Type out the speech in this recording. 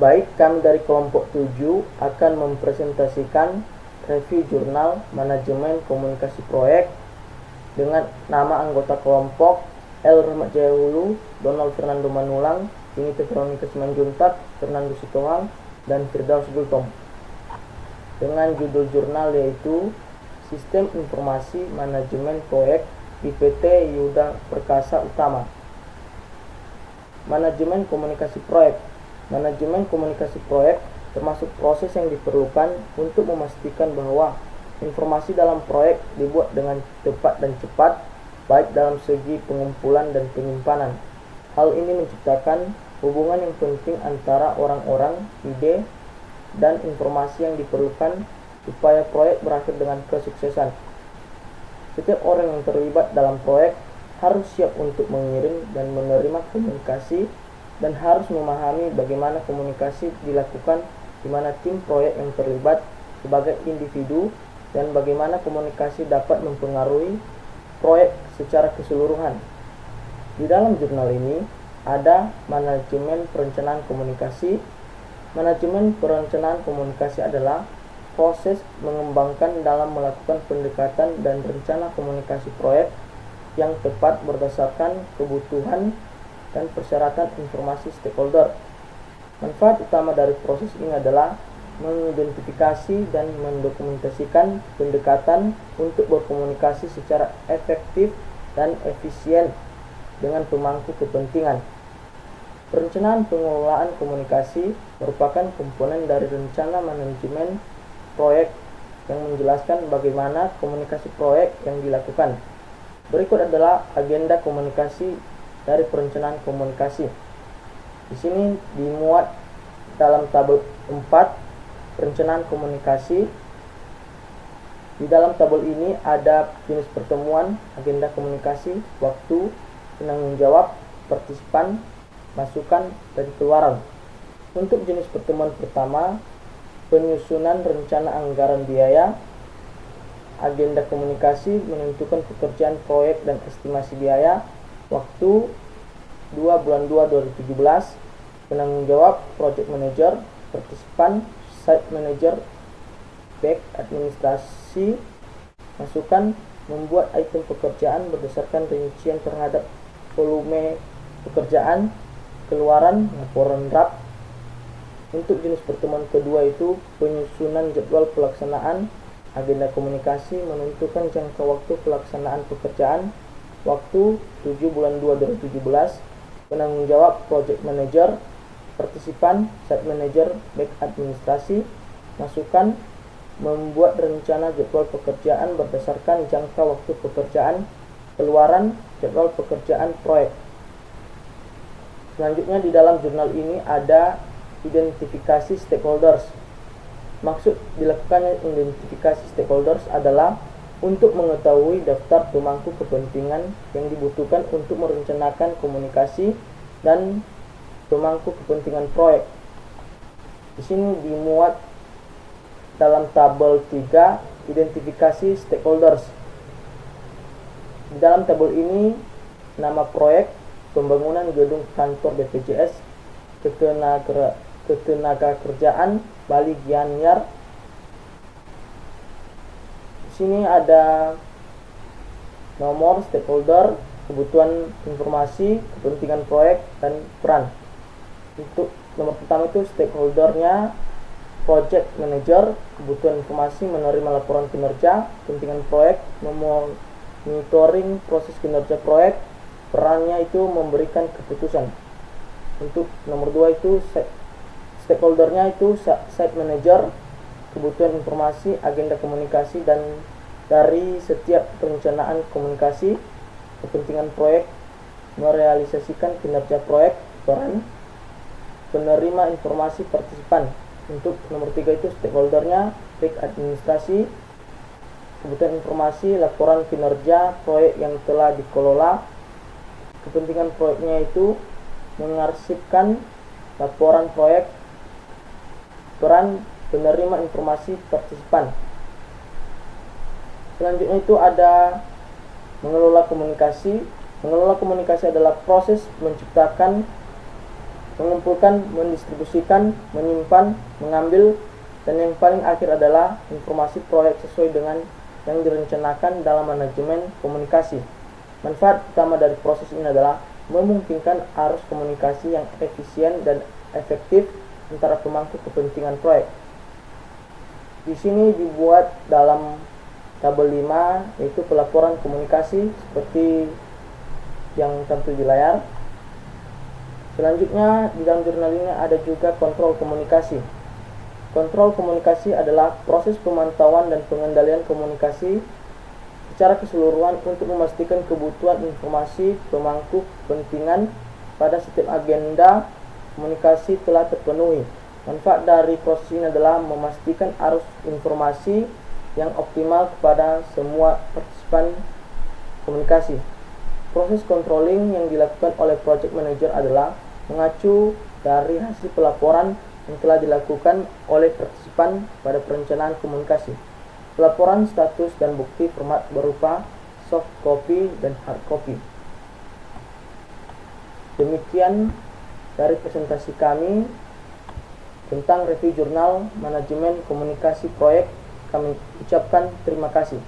Baik, kami dari kelompok 7 akan mempresentasikan review jurnal manajemen komunikasi proyek dengan nama anggota kelompok L. Rahmat Jayahulu, Donald Fernando Manulang, Dinita Veronica Simanjuntak, Fernando Sitohang, dan Firdaus Gultom. Dengan judul jurnal yaitu Sistem Informasi Manajemen Proyek IPT Yuda Perkasa Utama. Manajemen komunikasi proyek. Manajemen komunikasi proyek termasuk proses yang diperlukan untuk memastikan bahwa informasi dalam proyek dibuat dengan tepat dan cepat, baik dalam segi pengumpulan dan penyimpanan. Hal ini menciptakan hubungan yang penting antara orang-orang, ide, dan informasi yang diperlukan supaya proyek berakhir dengan kesuksesan. Setiap orang yang terlibat dalam proyek harus siap untuk mengirim dan menerima komunikasi dan harus memahami bagaimana komunikasi dilakukan di mana tim proyek yang terlibat sebagai individu dan bagaimana komunikasi dapat mempengaruhi proyek secara keseluruhan. Di dalam jurnal ini ada manajemen perencanaan komunikasi. Manajemen perencanaan komunikasi adalah proses mengembangkan dalam melakukan pendekatan dan rencana komunikasi proyek yang tepat berdasarkan kebutuhan dan persyaratan informasi stakeholder. Manfaat utama dari proses ini adalah mengidentifikasi dan mendokumentasikan pendekatan untuk berkomunikasi secara efektif dan efisien dengan pemangku kepentingan. Perencanaan pengelolaan komunikasi merupakan komponen dari rencana manajemen proyek yang menjelaskan bagaimana komunikasi proyek yang dilakukan. Berikut adalah agenda komunikasi dari perencanaan komunikasi. Di sini dimuat dalam tabel 4 perencanaan komunikasi. Di dalam tabel ini ada jenis pertemuan, agenda komunikasi, waktu, penanggung jawab, partisipan, masukan, dan keluaran. Untuk jenis pertemuan pertama, penyusunan rencana anggaran biaya. Agenda komunikasi menentukan pekerjaan proyek dan estimasi biaya. Waktu 2 bulan 2 2017. Penanggung jawab project manager, partisipan site manager, back administrasi. Masukan membuat item pekerjaan berdasarkan rincian terhadap volume pekerjaan. Keluaran laporan draft. Untuk jenis pertemuan kedua itu penyusunan jadwal pelaksanaan. Agenda komunikasi menentukan jangka waktu pelaksanaan pekerjaan. Waktu 7 bulan 2 2017. Penanggung jawab project manager, partisipan site manager, back administrasi. Masukan membuat rencana jadwal pekerjaan berdasarkan jangka waktu pekerjaan. Keluaran jadwal pekerjaan proyek. Selanjutnya di dalam jurnal ini ada identifikasi stakeholders. Maksud dilakukannya identifikasi stakeholders adalah untuk mengetahui daftar pemangku kepentingan yang dibutuhkan untuk merencanakan komunikasi dan pemangku kepentingan proyek. Di sini dimuat dalam tabel 3 identifikasi stakeholders. Di dalam tabel ini nama proyek, pembangunan gedung kantor BPJS, ketenaga kerjaan Bali Gianyar. Di sini ada nomor stakeholder, kebutuhan informasi, kepentingan proyek, dan peran. Untuk nomor pertama itu stakeholdernya project manager, kebutuhan informasi menerima laporan kinerja, kepentingan proyek monitoring proses kinerja proyek, perannya itu memberikan keputusan. Untuk nomor 2 itu stakeholdernya itu site manager, kebutuhan informasi, agenda komunikasi dan dari setiap perencanaan komunikasi, kepentingan proyek, merealisasikan kinerja proyek, peran, penerima informasi partisipan. Untuk nomor 3 itu stakeholdernya back administrasi, kebutuhan informasi, laporan kinerja proyek yang telah dikelola, kepentingan proyeknya itu mengarsipkan laporan proyek, peran penerima informasi partisipan. Selanjutnya itu ada mengelola komunikasi. Mengelola komunikasi adalah proses menciptakan mengumpulkan, mendistribusikan, menyimpan, mengambil, dan yang paling akhir adalah informasi proyek sesuai dengan yang direncanakan dalam manajemen komunikasi. Manfaat utama dari proses ini adalah memungkinkan arus komunikasi yang efisien dan efektif antara pemangku kepentingan proyek. Di sini dibuat dalam tabel 5, yaitu pelaporan komunikasi seperti yang tampil di layar. Selanjutnya di dalam jurnal ini ada juga kontrol komunikasi. Kontrol komunikasi adalah proses pemantauan dan pengendalian komunikasi secara keseluruhan untuk memastikan kebutuhan informasi pemangku kepentingan pada setiap agenda komunikasi telah terpenuhi. Manfaat dari proses ini adalah memastikan arus informasi yang optimal kepada semua partisipan komunikasi. Proses controlling yang dilakukan oleh project manager adalah mengacu dari hasil pelaporan yang telah dilakukan oleh partisipan pada perencanaan komunikasi. Pelaporan status dan bukti format berupa soft copy dan hard copy. Demikian dari presentasi kami tentang review jurnal manajemen komunikasi proyek. Kami ucapkan terima kasih.